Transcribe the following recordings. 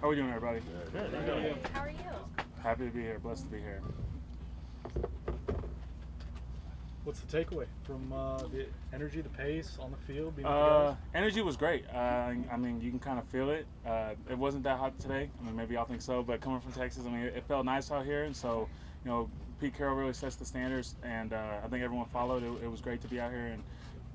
How are we doing, everybody? Good. How are you? Happy to be here. Blessed to be here. What's the takeaway from the energy, the pace on the field? Being with the guys? Energy was great. I mean, you can kind of feel it. It wasn't that hot today. I mean, maybe y'all think so, but coming from Texas, I mean, it felt nice out here. And so, you know, Pete Carroll really sets the standards, and I think everyone followed. It was great to be out here and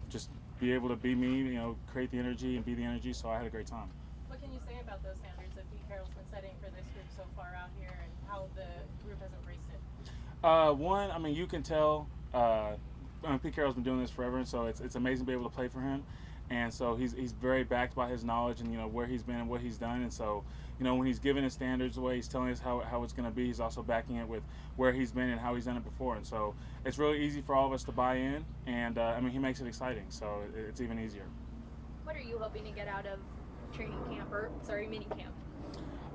just be able to be me, you know, create the energy and be the energy. So I had a great time. What can you say about those standards that Pete Carroll's been setting for this group so far out here, and how the group has embraced it? One, I mean, you can tell. Pete Carroll's been doing this forever, and so it's amazing to be able to play for him. And so he's very backed by his knowledge and, you know, where he's been and what he's done. And so, you know, when he's giving his standards away, he's telling us how it's going to be. He's also backing it with where he's been and how he's done it before. And so it's really easy for all of us to buy in. And, I mean, he makes it exciting, so it's even easier. What are you hoping to get out of minicamp?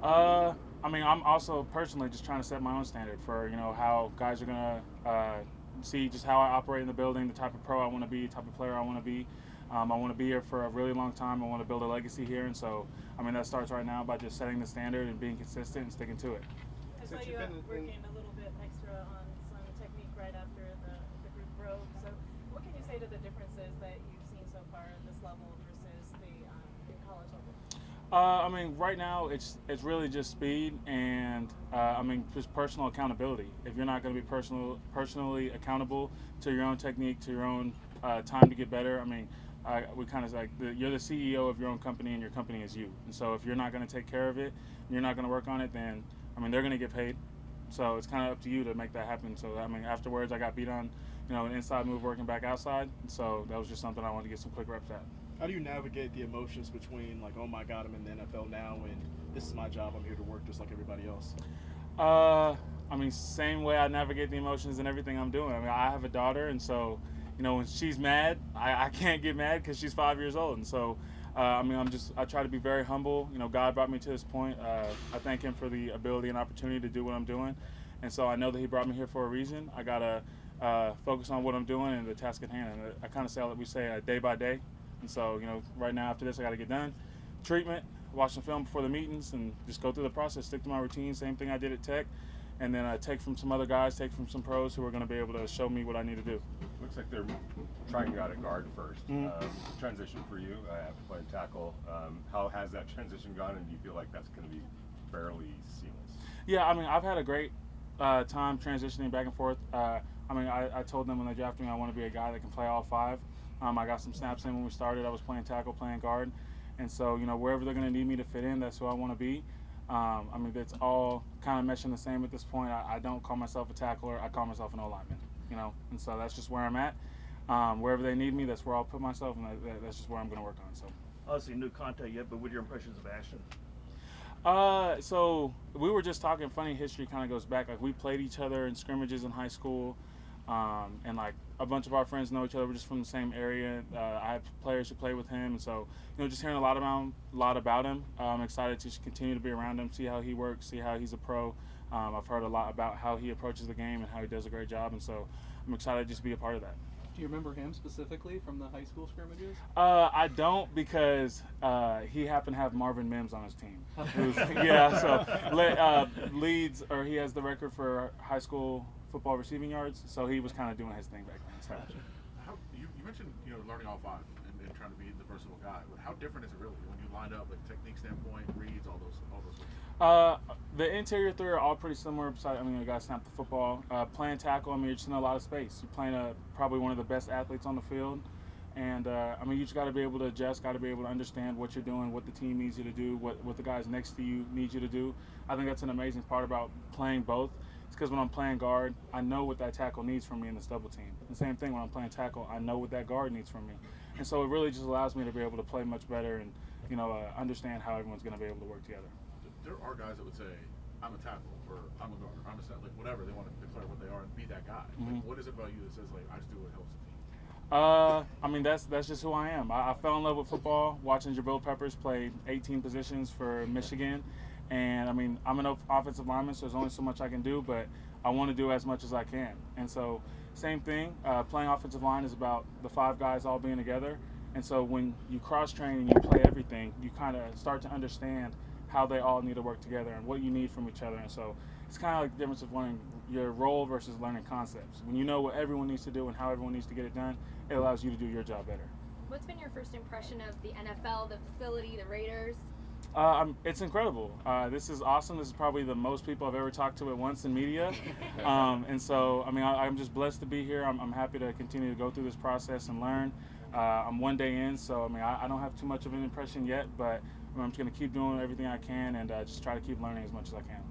I mean, I'm also personally just trying to set my own standard for, you know, how guys are going to see just how I operate in the building, the type of pro I want to be, the type of player I want to be. I want to be here for a really long time. I want to build a legacy here. And so, I mean, that starts right now by just setting the standard and being consistent and sticking to it. I saw you working a little bit extra on some technique right after the group broke. So what can you say to the differences that you've seen so far at this level versus the college level? I mean, right now it's really just speed and I mean just personal accountability. If you're not going to be personally accountable to your own technique, to your own time to get better, I mean, we kind of like you're the CEO of your own company and your company is you. And so if you're not going to take care of it, and you're not going to work on it, then I mean they're going to get paid. So it's kind of up to you to make that happen. So I mean, afterwards I got beat on, you know, an inside move working back outside. So that was just something I wanted to get some quick reps at. How do you navigate the emotions between, like, oh my God, I'm in the NFL now, and this is my job, I'm here to work just like everybody else? I mean, same way I navigate the emotions and everything I'm doing. I mean, I have a daughter, and so, you know, when she's mad, I can't get mad because she's 5 years old. And so, I mean, I try to be very humble. You know, God brought me to this point. I thank Him for the ability and opportunity to do what I'm doing. And so I know that He brought me here for a reason. I got to focus on what I'm doing and the task at hand. And I kind of say, we say, day by day. And so, you know, right now after this, I got to get done. Treatment, watch some film before the meetings, and just go through the process, stick to my routine, same thing I did at Tech, and then take from some other guys, take from some pros who are going to be able to show me what I need to do. Looks like they're trying you out at guard first. Mm-hmm. Transition for you after playing tackle. How has that transition gone, and do you feel like that's going to be fairly seamless? Yeah, I mean, I've had a great time transitioning back and forth. I mean, I told them when they drafted me I want to be a guy that can play all five. I got some snaps in when we started. I was playing tackle, playing guard. And so, you know, wherever they're going to need me to fit in, that's who I want to be. I mean, it's all kind of meshing the same at this point. I don't call myself a tackler. I call myself an O-lineman, you know. And so that's just where I'm at. Wherever they need me, that's where I'll put myself, and that's just where I'm going to work on. So. Obviously, new contact yet, but what are your impressions of Ashton? So we were just talking. Funny history kind of goes back. Like, we played each other in scrimmages in high school. And like a bunch of our friends know each other. We're just from the same area. I have players who play with him, and so, you know, just hearing a lot about him. I'm excited to continue to be around him, see how he works, see how he's a pro. I've heard a lot about how he approaches the game and how he does a great job, and so I'm excited to just be a part of that. Do you remember him specifically from the high school scrimmages? I don't, because he happened to have Marvin Mims on his team. Yeah, so leads, or he has the record for high school football receiving yards, so he was kind of doing his thing back then. So. You mentioned, you know, learning all five and trying to be the versatile guy, but how different is it really when you lined up, like technique standpoint, reads, all those things? The interior three are all pretty similar. Besides, I mean, you got to snap the football. Playing tackle, I mean, you're just in a lot of space. You're playing probably one of the best athletes on the field. And, I mean, you just got to be able to adjust, got to be able to understand what you're doing, what the team needs you to do, what the guys next to you need you to do. I think that's an amazing part about playing both. It's because when I'm playing guard, I know what that tackle needs from me in this double team. The same thing when I'm playing tackle, I know what that guard needs from me. And so it really just allows me to be able to play much better and, you know, understand how everyone's going to be able to work together. There are guys that would say, I'm a tackle, or I'm a guard, or I'm a center, like whatever. They want to declare what they are and be that guy. Mm-hmm. Like, what is it about you that says, like, I just do what helps the team? I mean, that's just who I am. I fell in love with football watching Jabril Peppers play 18 positions for Michigan. And, I mean, I'm an offensive lineman, so there's only so much I can do, but I want to do as much as I can. And so, same thing, playing offensive line is about the five guys all being together. And so when you cross-train and you play everything, you kind of start to understand how they all need to work together and what you need from each other. And so it's kind of like the difference of learning your role versus learning concepts. When you know what everyone needs to do and how everyone needs to get it done, it allows you to do your job better. What's been your first impression of the NFL, the facility, the Raiders? It's incredible. This is awesome. This is probably the most people I've ever talked to at once in media. And so, I mean, I'm just blessed to be here. I'm happy to continue to go through this process and learn. I'm one day in, so, I mean, I don't have too much of an impression yet, but I'm just going to keep doing everything I can and just try to keep learning as much as I can.